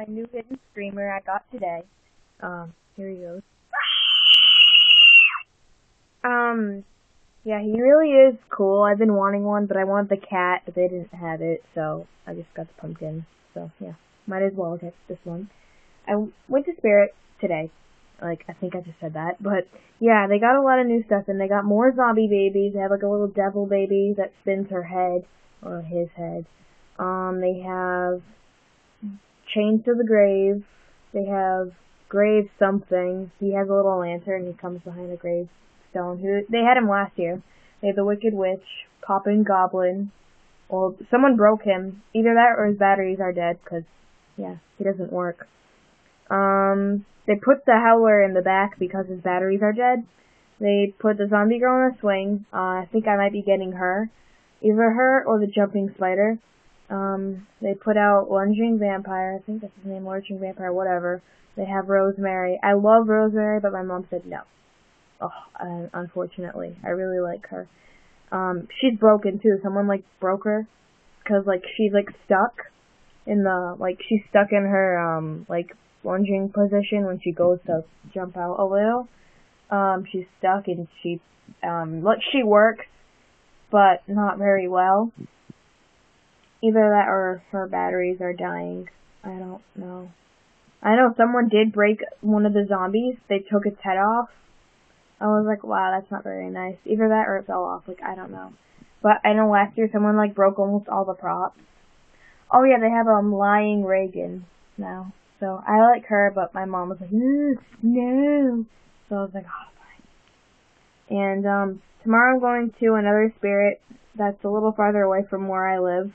my new hidden screamer I got today. Here he goes. Yeah, he really is cool. I've been wanting one, but I wanted the cat, but they didn't have it, so I just got the pumpkin. So, yeah, might as well get this one. I went to Spirit today. Like, I think I just said that. But, yeah, they got a lot of new stuff, and they got more zombie babies. They have, like, a little devil baby that spins her head, or his head. They have Chained to the Grave. They have Grave something. He has a little lantern. He comes behind a gravestone. They had him last year. They have the Wicked Witch, Poppin' Goblin. Well, someone broke him. Either that or his batteries are dead, because, yeah, he doesn't work. They put the Howler in the back because his batteries are dead. They put the zombie girl in a swing. I think I might be getting her. Either her or the jumping spider. They put out Lunging Vampire. I think that's his name, Lunging Vampire, whatever. They have Rosemary. I love Rosemary, but my mom said no. Oh, unfortunately. I really like her. She's broken, too. Someone, like, broke her. Because, like, she's, like, stuck in the, like, she's stuck in her, like, lunging position when she goes to jump out a little. She's stuck and she works, but not very well. Either that or her batteries are dying. I don't know. I know someone did break one of the zombies. They took its head off. I was like, wow, that's not very nice. Either that or it fell off. Like, I don't know. But I know last year someone, like, broke almost all the props. Oh, yeah, they have, Lying Reagan now. So, I like her, but my mom was like, no. So, I was like, oh, fine. And, tomorrow I'm going to another Spirit that's a little farther away from where I live.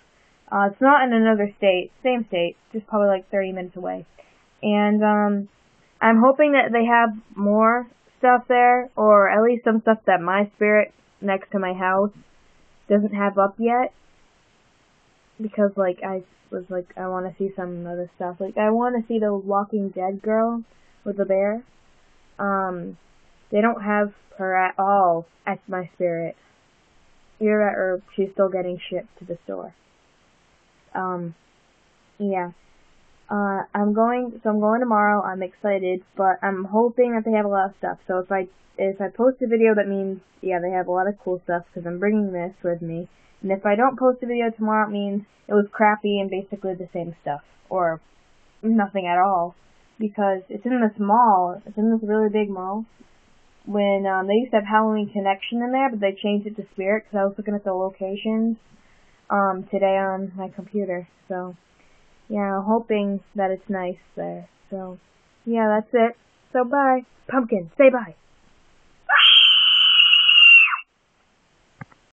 It's not in another state. Same state. Just probably, like, 30 minutes away. And, I'm hoping that they have more stuff there, or at least some stuff that my Spirit next to my house doesn't have up yet, because, like, I was like, I want to see some other stuff. Like, I want to see the Walking Dead girl with the bear. They don't have her at all at my Spirit. Either that or she's still getting shipped to the store. Yeah. I'm going tomorrow. I'm excited, but I'm hoping that they have a lot of stuff. So if I post a video, that means, yeah, they have a lot of cool stuff, because I'm bringing this with me. And if I don't post a video tomorrow, it means it was crappy and basically the same stuff, or nothing at all, because it's in this mall. It's in this really big mall. When they used to have Halloween Connection in there, but they changed it to Spirit, because I was looking at the locations today on my computer. So yeah, I'm hoping that it's nice there. So, yeah, that's it. So, bye. Pumpkin, say bye.